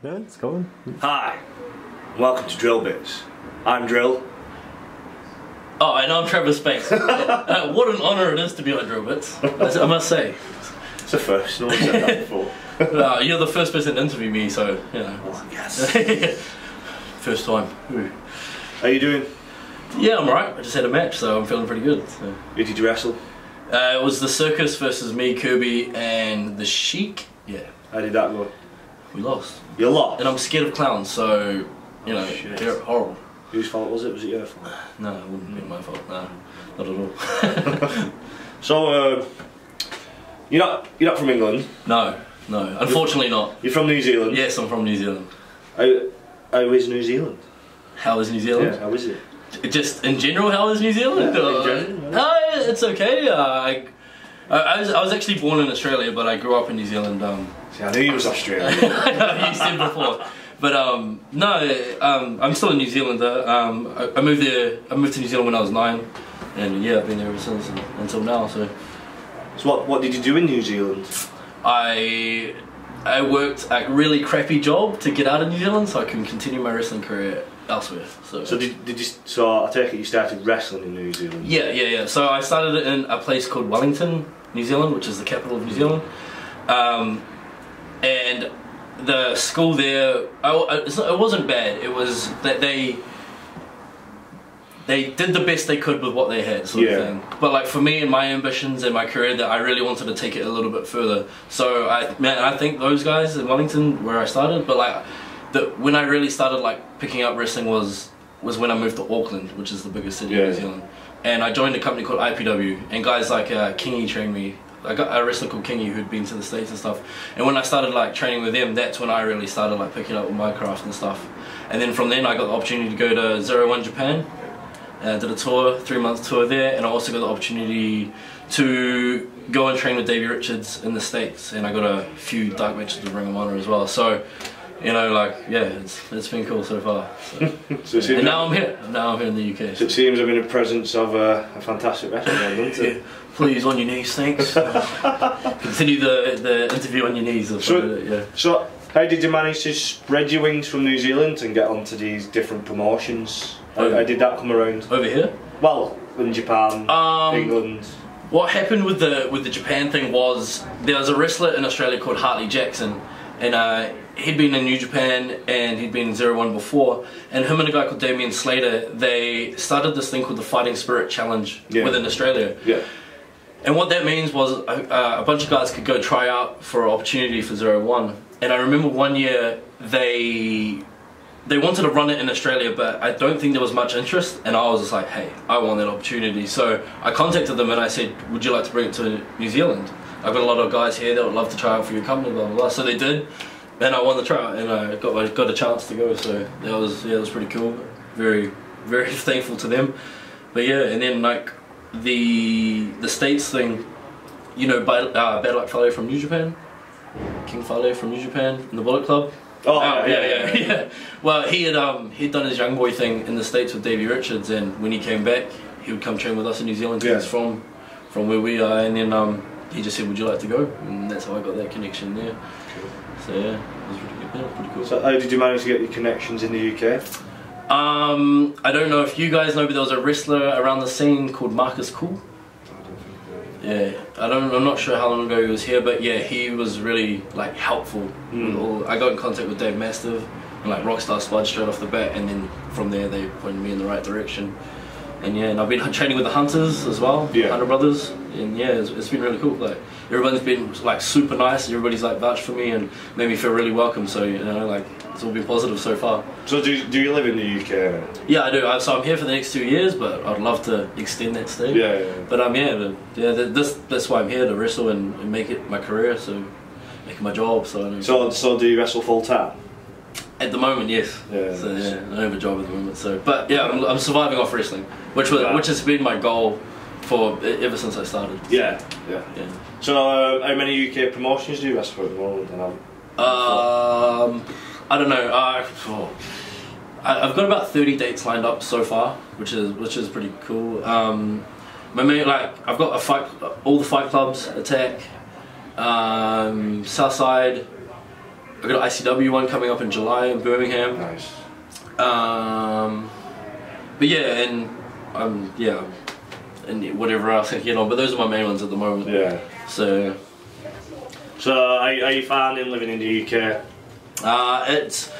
Yeah, it's going. Hi, welcome to Drill Bits. I'm Drill. Oh, and I'm Trevor Spanks. What an honour it is to be on Drill Bits, I must say. It's a first, no one said that before. You're the first person to interview me, so, you know. Oh, yes. First time. How you doing? Yeah, I'm alright. I just had a match, so I'm feeling pretty good. So. Who did you wrestle? It was the Circus versus me, Kirby, and the Sheik. Yeah. How did that go? We lost. You lost? And I'm scared of clowns, so, you know, they're horrible. Whose fault was it? Was it your fault? No, it wouldn't be my fault. No, not at all. So, you're not from England? No, unfortunately not. You're from New Zealand? Yes, I'm from New Zealand. How is New Zealand? How is New Zealand? Yeah, how is it? Just in general, how is New Zealand? Yeah, in general, no, it's okay. I was actually born in Australia, but I grew up in New Zealand. See, I knew you was Australian. You said before, but no, I'm still a New Zealander. I moved there. I moved to New Zealand when I was 9, and yeah, I've been there ever since until now. So what did you do in New Zealand? I worked a really crappy job to get out of New Zealand, so I can continue my wrestling career elsewhere. So did you? So I take it you started wrestling in New Zealand? Yeah. So I started in a place called Wellington, New Zealand, which is the capital of New Zealand, and the school there, it wasn't bad. It was that they did the best they could with what they had, sort of thing. But like for me and my ambitions and my career, that I really wanted to take it a little bit further. So I think those guys in Wellington, where I started, but like when I really started like picking up wrestling was when I moved to Auckland, which is the biggest city in New Zealand, and I joined a company called IPW, and guys like Kingy trained me. I got a wrestler called Kingy who'd been to the States and stuff, and when I started like training with them, that's when I really started like picking up with my craft and stuff. And then from then I got the opportunity to go to 01 Japan. Did a tour, 3-month tour there, and I also got the opportunity to go and train with Davey Richards in the States, and I got a few dark matches with Ring of Honor as well. So, you know, like, yeah, it's been cool so far. So. And now I'm here. Now I'm here in the UK. So it seems I'm in the presence of a fantastic wrestler, doesn't it? Yeah. Please, on your knees, thanks. Continue the interview on your knees. So, how did you manage to spread your wings from New Zealand and get onto these different promotions? How did that come around? Over here? Well, in Japan, England. What happened with the Japan thing was there was a wrestler in Australia called Hartley Jackson, and he'd been in New Japan and he'd been in 01 before, and him and a guy called Damien Slater, they started this thing called the Fighting Spirit Challenge within Australia. Yeah. And what that means was a bunch of guys could go try out for an opportunity for 01. And I remember one year they wanted to run it in Australia, but I don't think there was much interest, and I was just like, hey, I want that opportunity. So I contacted them and I said, would you like to bring it to New Zealand? I've got a lot of guys here that would love to try out for your company, blah, blah, blah. So they did, and I won the tryout, and I got a chance to go, so that was pretty cool. Very, very thankful to them. But yeah, and then like the States thing, you know, Bad Luck Fale from New Japan, King Fale from New Japan in the Bullet Club. Oh yeah. Well, he'd done his young boy thing in the States with Davey Richards, and when he came back, he would come train with us in New Zealand. He's from where we are, and then he just said, "Would you like to go?" And that's how I got that connection there. Cool. So yeah, it was really good. Yeah, pretty cool. So how did you manage to get your connections in the UK? I don't know if you guys know, but there was a wrestler around the scene called Marcus Cool. Yeah, I'm not sure how long ago he was here, but yeah, he was really like helpful. I got in contact with Dave Mastiff and like Rockstar Spud straight off the bat, and then from there they pointed me in the right direction. And yeah, and I've been training with the Hunters as well, Hunter Brothers, and yeah, it's been really cool. Like everybody's been like super nice, everybody's like vouched for me and made me feel really welcome. So you know, like it's all been positive so far. So do you live in the UK? Yeah, I do. So I'm here for the next 2 years, but I'd love to extend that stay. Yeah. But that's why I'm here, to wrestle and make it my career. So make it my job. So do you wrestle full time? At the moment, yes. Yeah. So yeah, I don't have a job at the moment. So, but yeah, I'm surviving off wrestling, which has been my goal for ever since I started. Yeah. So how many UK promotions do you wrestle for at the moment? I don't know. I've got about 30 dates lined up so far, which is pretty cool. My main, like, I've got all the fight clubs, Attack, Southside, I got an ICW one coming up in July in Birmingham. Nice. But yeah, and whatever else I can get on. But those are my main ones at the moment. Yeah. So are you finding living in the UK? it's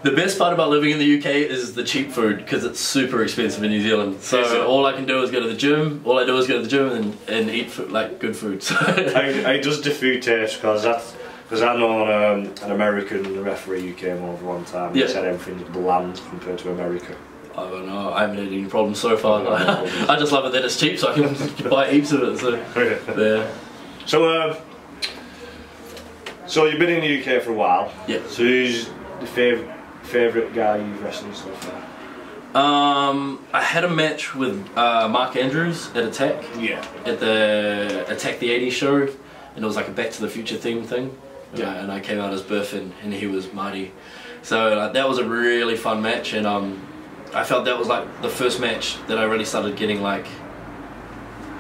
the best part about living in the UK is the cheap food, because it's super expensive in New Zealand. So all I can do is go to the gym. All I do is go to the gym and eat food, like good food. So How does the food taste? Because I know an American referee who came over one time and he said everything's bland compared to America. I don't know, I haven't had any problems so far. I just love it that it's cheap, so I can buy heaps of it. So yeah. So you've been in the UK for a while. Yeah. So who's the favourite guy you've wrestled so far? I had a match with Mark Andrews at Attack. Yeah. At the Attack the 80s show, and it was like a Back to the Future theme thing. Yeah. And I came out as Biff and he was Marty. So that was a really fun match, and I felt that was like the first match that I really started getting like,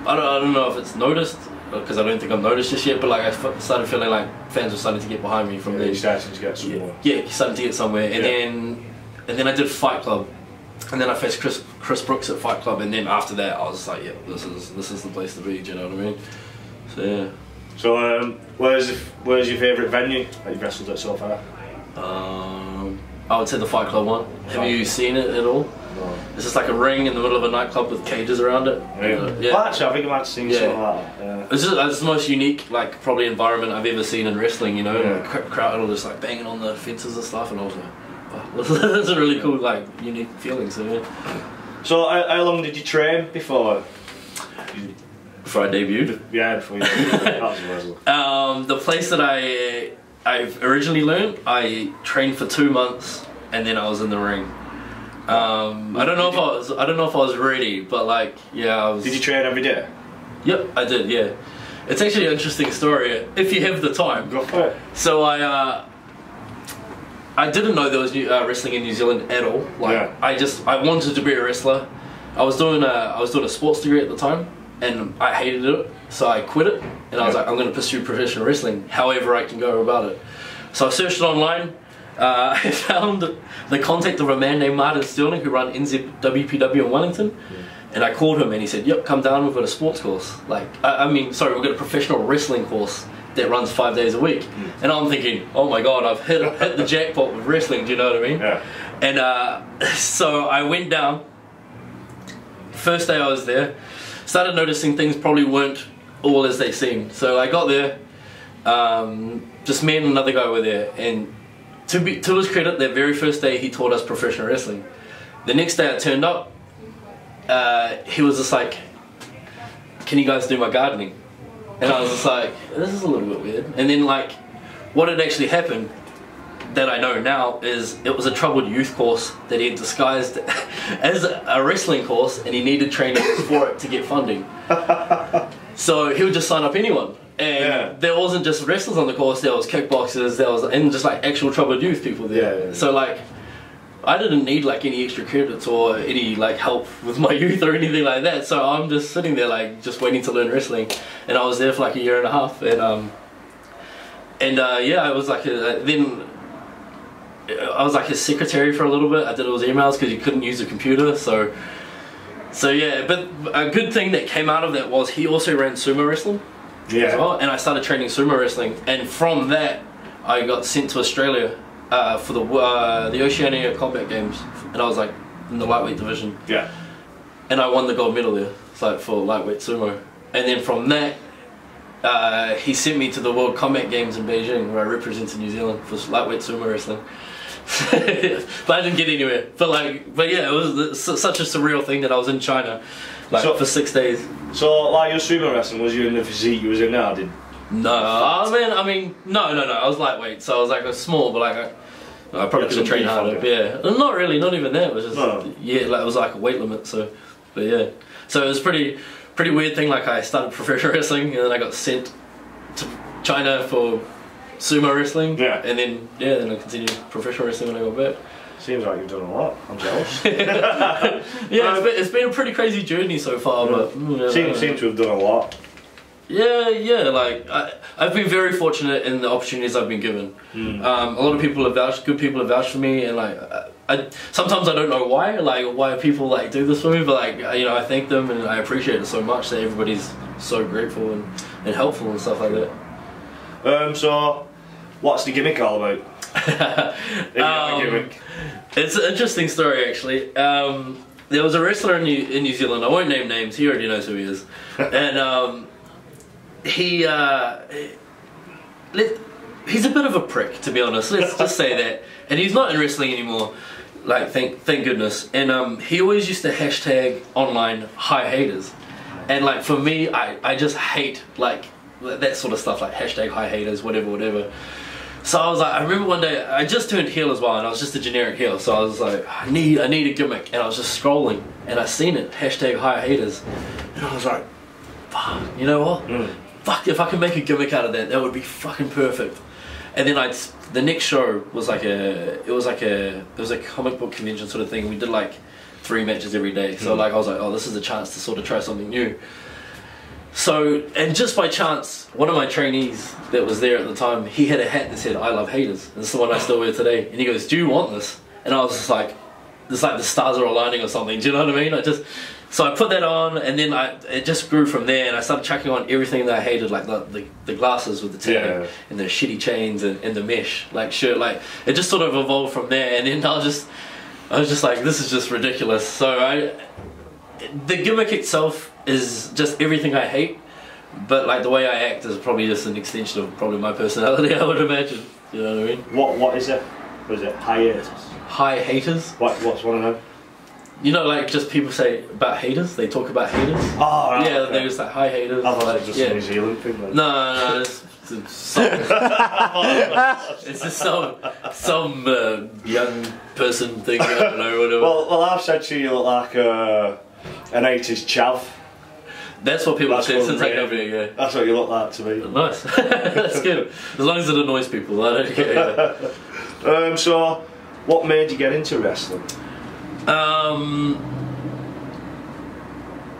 I don't know if it's noticed, because I don't think I've noticed just yet, but like I started feeling like fans were starting to get behind me from there. You started to get somewhere. Yeah, starting to get somewhere, and then I did Fight Club, and then I faced Chris Brooks at Fight Club, and then after that I was like, yeah, this is the place to be. Do you know what I mean? So yeah. So where's your favourite venue that you've wrestled at so far? I would say the Fight Club one. Have you seen it at all? No. It's just like a ring in the middle of a nightclub with cages around it. Yeah. Well, actually, I think I might have seen something like that. Yeah. It's the most unique, like, probably environment I've ever seen in wrestling. You know, Yeah. crowd all just like banging on the fences and stuff, and I was like, wow, that's a really cool, like, unique feeling. So yeah. So how long did you train before? Before I debuted. Yeah, before you debuted. That was wrestling. The place that I've originally learned, I trained for 2 months, and then I was in the ring. I don't know if I was ready, but like, yeah, I was. Did you train every day? Yep, I did. Yeah, it's actually an interesting story if you have the time. Go for it. So I didn't know there was wrestling in New Zealand at all. Like, I wanted to be a wrestler. I was doing a sports degree at the time, and I hated it, so I quit it. And I was like, I'm going to pursue professional wrestling, however I can go about it. So I searched it online. I found the contact of a man named Martin Sterling who ran NZWPW in Wellington, and I called him and he said, yep, come down, we've got a sports course. Like, we've got a professional wrestling course that runs 5 days a week. And I'm thinking, oh my god, I've hit the jackpot with wrestling, do you know what I mean? Yeah. And so I went down. First day I was there, started noticing things probably weren't all as they seemed. So I got there, just me and another guy were there, and to his credit, that very first day he taught us professional wrestling. The next day I turned up, he was just like, can you guys do my gardening? And I was just like, this is a little bit weird. And then like, what had actually happened that I know now is it was a troubled youth course that he had disguised as a wrestling course, and he needed training for it to get funding. So he would just sign up anyone. And there wasn't just wrestlers on the course, there was kickboxers, and just like actual troubled youth people there. Yeah. So like, I didn't need like any extra credits or any like help with my youth or anything like that. So I'm just sitting there like just waiting to learn wrestling, and I was there for like a year and a half. And I was like then I was like his secretary for a little bit. I did all his emails because you couldn't use a computer. So yeah, but a good thing that came out of that was he also ran sumo wrestling. Yeah. As well, and I started training sumo wrestling, and from that I got sent to Australia for the Oceania Combat Games, and I was like in the lightweight division. Yeah. And I won the gold medal there, like for lightweight sumo. And then from that, he sent me to the World Combat Games in Beijing, where I represented New Zealand for lightweight sumo wrestling. But I didn't get anywhere. But yeah, it was such a surreal thing that I was in China, like for 6 days. So like your sumo wrestling, was you in the physique you was in now? No, I mean, no. I was lightweight, so I was like small, but like I probably could have trained harder. Yeah, not really, not even that. It was just it was like a weight limit. So, but yeah, so it was pretty weird thing. Like I started professional wrestling, and then I got sent to China for sumo wrestling. Yeah, and then I continued professional wrestling when I got back. Seems like you've done a lot. I'm jealous. Yeah, it's been a pretty crazy journey so far, but seem to have done a lot. Yeah. Like I've been very fortunate in the opportunities I've been given. A lot of people have vouched, good people have vouched for me, and like sometimes I don't know why people like do this for me, but like I thank them and I appreciate it so much that everybody's so grateful and helpful and stuff like that. So, what's the gimmick all about? Gimmick. It's an interesting story actually. There was a wrestler in New Zealand. I won't name names. He already knows who he is, and he's a bit of a prick, to be honest. Let's just say that. And he's not in wrestling anymore. Like thank goodness. And he always used to hashtag online hi haters, and like for me, I just hate like that sort of stuff, like hashtag hi haters, whatever. So I was like, I remember one day I just turned heel as well, and I was just a generic heel. So I was like, I need a gimmick, and I was just scrolling, and I seen it, hashtag hi haters, and I was like, fuck, you know what? Fuck, if I can make a gimmick out of that, that would be fucking perfect. And then the next show was it was a comic book convention sort of thing. We did like 3 matches every day. So like I was like, oh, this is a chance to sort of try something new. So, and just by chance, one of my trainees that was there at the time, he had a hat that said, I love haters. And it's the one I still wear today. And he goes, do you want this? And I was just like, it's like the stars are aligning or something. Do you know what I mean? So I put that on, and then it just grew from there, and I started chucking on everything that I hated, like the glasses with the tan and the shitty chains and the mesh like shirt. Like it just sort of evolved from there, and then I was just like, this is just ridiculous. So the gimmick itself is just everything I hate, but like the way I act is probably just an extension of probably my personality, I would imagine. You know what I mean? What is it? What is it? Hiatus? Hi haters. What's one of them? You know, like just people say about haters. They talk about haters. Oh, right, yeah, okay. they just like hi haters. I thought like, it was just a New Zealand thing. Like. No, it's just some young person thing. I don't know, whatever. Well, I've said to you, you look like an 80s chav. That's what people say since I come here. Yeah. That's what you look like to me. Nice. That's good. As long as it annoys people, I don't care. Yeah. So, what made you get into wrestling?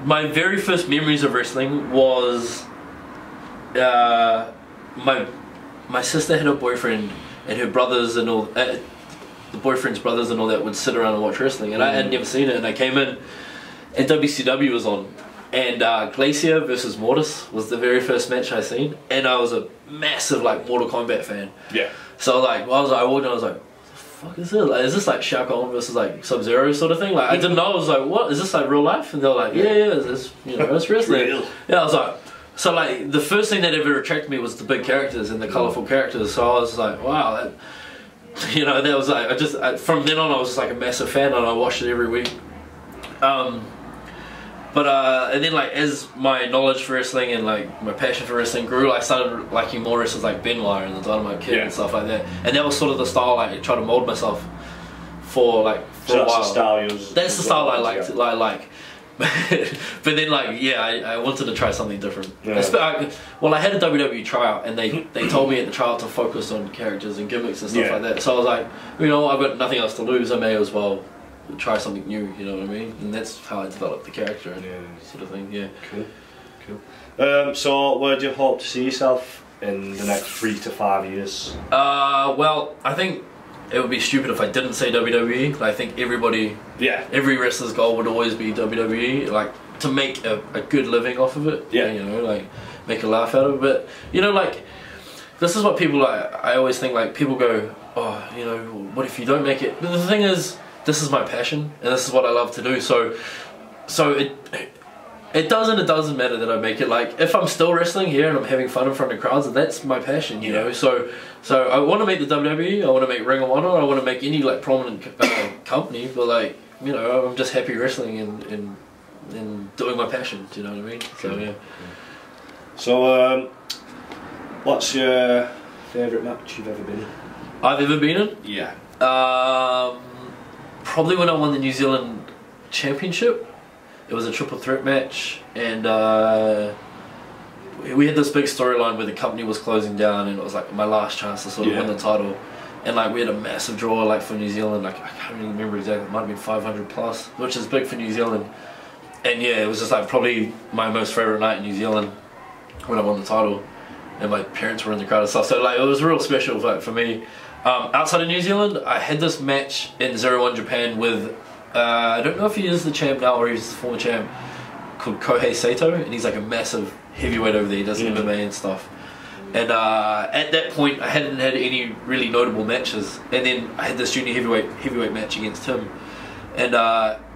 My very first memories of wrestling was my sister had a boyfriend, and her brothers and all the boyfriend's brothers and all that would sit around and watch wrestling, and I had never seen it, and I came in and WCW was on, and Glacier versus Mortis was the very first match I seen, and I was a massive like Mortal Kombat fan. Yeah. So like I walked in, I was like, fuck is this? Like, is this like Shao Kahn versus like Sub-Zero sort of thing? Like I didn't know. I was like, what is this, like real life? And they were like, yeah, it's it's wrestling. Yeah, I was like, so like the first thing that ever attracted me was the big characters and the colourful characters. So I was like, wow, that was like from then on I was just like a massive fan, and I watched it every week. And then like as my knowledge for wrestling and like my passion for wrestling grew, I started liking more wrestlers like Benoit and the Dynamite Kid and stuff like that. And that was sort of the style I tried to mold myself for a while. That's the style I liked. But then I wanted to try something different. Yeah. I had a WWE tryout, and they told me at the tryout to focus on characters and gimmicks and stuff like that. So I was like, I've got nothing else to lose. I may as well try something new, you know what I mean? And that's how I developed the character and sort of thing. Yeah. Cool. So where do you hope to see yourself in the next 3 to 5 years? Well, I think it would be stupid if I didn't say WWE. I think every wrestler's goal would always be WWE, like to make a good living off of it. Yeah. Like make a laugh out of it. But this is what people I always think, like people go, oh, what if you don't make it? But the thing is, this is my passion, and this is what I love to do. So it doesn't matter that I make it. Like if I'm still wrestling here and I'm having fun in front of crowds, that's my passion, you know. So I want to make the WWE, I want to make Ring of Honor, I want to make any like prominent company, but I'm just happy wrestling and doing my passion. Do you know what I mean? So yeah. So what's your favourite match you've ever been in? I've ever been in? Yeah. Probably when I won the New Zealand Championship. It was a triple threat match, and we had this big storyline where the company was closing down, and it was like my last chance to sort of win the title. And like we had a massive draw like for New Zealand, like I can't really remember exactly, it might have been 500 plus, which is big for New Zealand. And yeah, it was just like probably my most favourite night in New Zealand. when I won the title, and my parents were in the crowd and stuff. So like it was real special for me. Outside of New Zealand, I had this match in 01 Japan with I don't know if he is the champ now or he's the former champ, called Kohei Sato, and he's like a massive heavyweight over there. He does MMA and stuff. And at that point, I hadn't had any really notable matches, and then I had this junior heavyweight match against him, and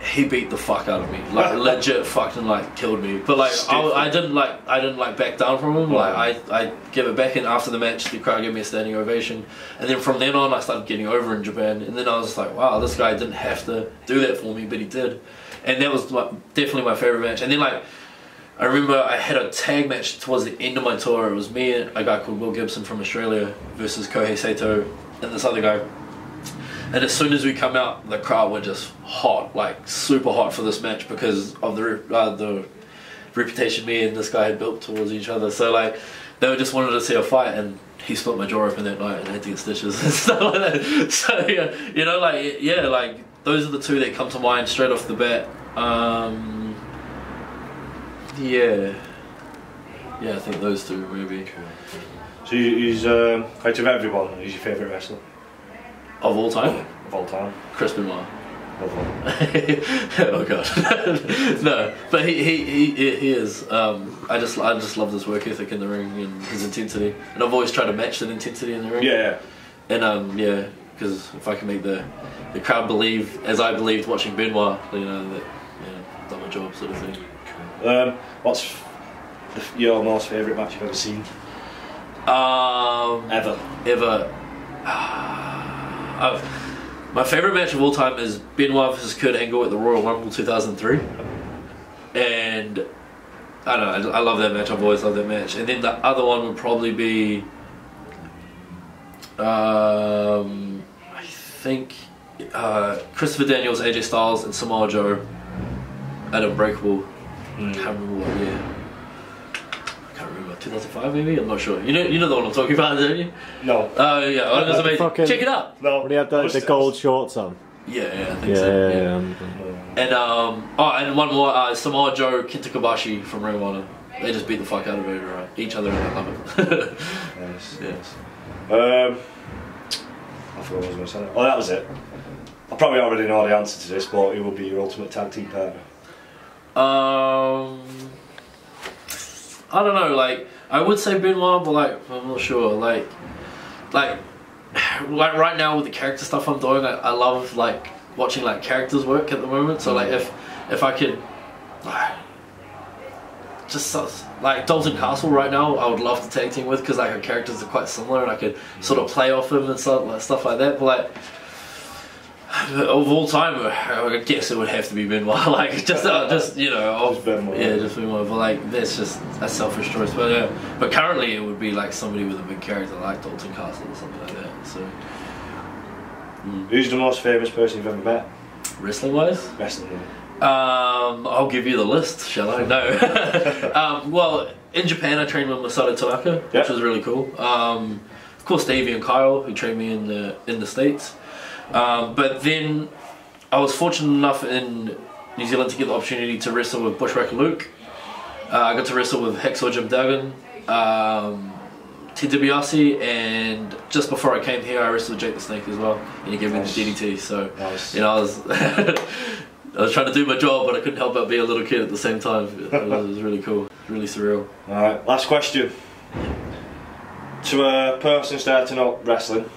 he beat the fuck out of me, like legit fucking like killed me. But like I didn't back down from him. Like I gave it back, and after the match, the crowd gave me a standing ovation. And then from then on, I started getting over in Japan, and then I was like, wow, this guy didn't have to do that for me, but he did, and that was definitely my favorite match. And then like, I remember I had a tag match towards the end of my tour. It was me and a guy called Will Gibson from Australia versus Kohei Sato and this other guy. And as soon as we come out, the crowd were just hot, like super hot for this match because of the reputation me and this guy had built towards each other. So like, they just wanted to see a fight, and he split my jaw open that night and I had to get stitches and stuff like that. So yeah, you know, like yeah, like those are the two that come to mind straight off the bat. Yeah, I think those two maybe. So he's out of everyone, who's your favourite wrestler? Of all time? Of all time. Chris Benoit. Oh god. No, but he is. I just love his work ethic in the ring and his intensity, and I've always tried to match that intensity in the ring. Yeah. And yeah, because if I can make the crowd believe as I believed watching Benoit, you know that I've done my job, sort of thing. What's your most favourite match you've ever seen? Ever. My favourite match of all time is Benoit vs Kurt Angle at the Royal Rumble 2003, and I don't know, I love that match. I've always loved that match. And then the other one would probably be I think Christopher Daniels, AJ Styles, and Samoa Joe at Unbreakable. I can't remember what year. 2005 maybe? I'm not sure. You know the one I'm talking about, don't you? No. Oh yeah, I was amazing. Check it out. No. When he had the gold shorts on. Yeah, I think so. Yeah. And one more, Samoa Joe, Kenta Kobashi from Ring of Honor. They just beat the fuck out of each other, and I love it. Nice. Yes. I forgot what I was going to say. Oh, that was it. I probably already know the answer to this, but who will be your ultimate tag team partner? I don't know, like, I would say Benoit, but like, I'm not sure, like right now with the character stuff I'm doing, I love like watching like characters work at the moment. So like if I could just like Dalton Castle right now, I would love to tag team with, because like our characters are quite similar and I could sort of play off them and stuff like that. But like, of all time, I guess it would have to be Benoit. Like just you know, just Benoit. But like that's just a selfish choice. But yeah, but currently it would be like somebody with a big character like Dalton Castle or something like that. So. Who's the most famous person you've ever met? Wrestling wise? Wrestling. I'll give you the list, shall I? No. Well, in Japan I trained with Masato Tanaka, which was really cool. Of course, Davey and Kyle, who trained me in the States. But then I was fortunate enough in New Zealand to get the opportunity to wrestle with Bushwhacker Luke. I got to wrestle with Hacksaw Jim Duggan, Ted DiBiase, and just before I came here I wrestled with Jake the Snake as well, and he gave me the DDT. So you know, I was I was trying to do my job, but I couldn't help but be a little kid at the same time. It was really cool, really surreal. Alright, last question. To a person starting out wrestling,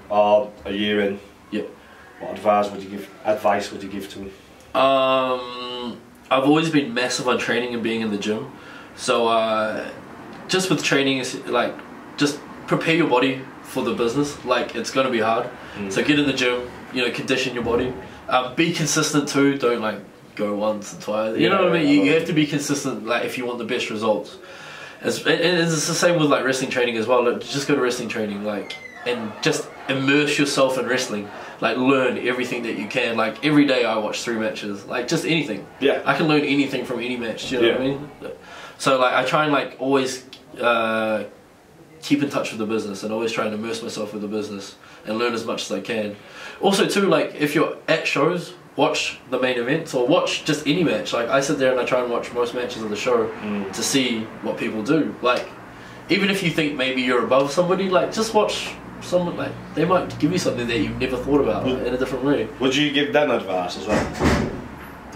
or a year in, what advice would you give to him? I've always been massive on training and being in the gym. So just with training, is like just prepare your body for the business. Like it's gonna be hard. So get in the gym, you know, condition your body. Be consistent too. Don't like go once and twice. You know what I mean? You have to be consistent. Like if you want the best results. It's the same with like wrestling training as well. Like, just go to wrestling training, like, and just immerse yourself in wrestling. Like learn everything that you can. Like every day I watch 3 matches. Like just anything. Yeah. I can learn anything from any match. Do you know what I mean? So like I try and like always keep in touch with the business, and always try and immerse myself with the business and learn as much as I can. Also too, like if you're at shows, watch the main events or watch just any match. Like I sit there and I try and watch most matches of the show to see what people do. Like even if you think maybe you're above somebody, like just watch someone, like they might give you something that you've never thought about in a different way. Would you give them advice as well?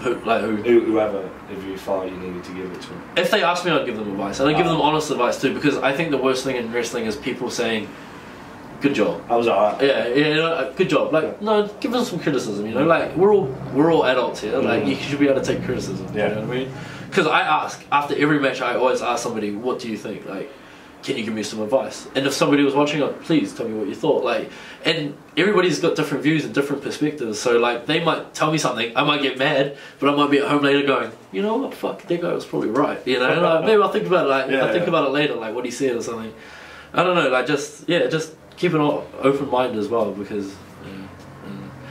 Whoever, if you thought you needed to give it to them. If they ask me, I'd give them advice, and I'd give them honest advice too, because I think the worst thing in wrestling is people saying, "Good job." I was alright. Yeah, you know, good job. Like, no, give them some criticism. You know, like we're all adults here. Like, you should be able to take criticism. Yeah. You know what I mean? Because I ask after every match, I always ask somebody, "What do you think?" Like, can you give me some advice? And if somebody was watching, like, please tell me what you thought. Like, and everybody's got different views and different perspectives. So like, they might tell me something, I might get mad, but I might be at home later going, you know what, fuck, that guy was probably right. You know, like, maybe I'll think about it. Like, I'll think about it later, like what he said or something. I don't know. Like, just keep an open mind as well, because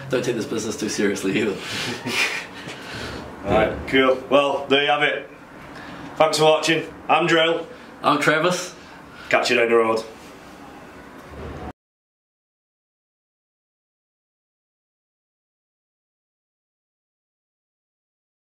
don't take this business too seriously either. Alright, cool. Well, there you have it. Thanks for watching. I'm Drill. I'm Travis. Catch you down the road.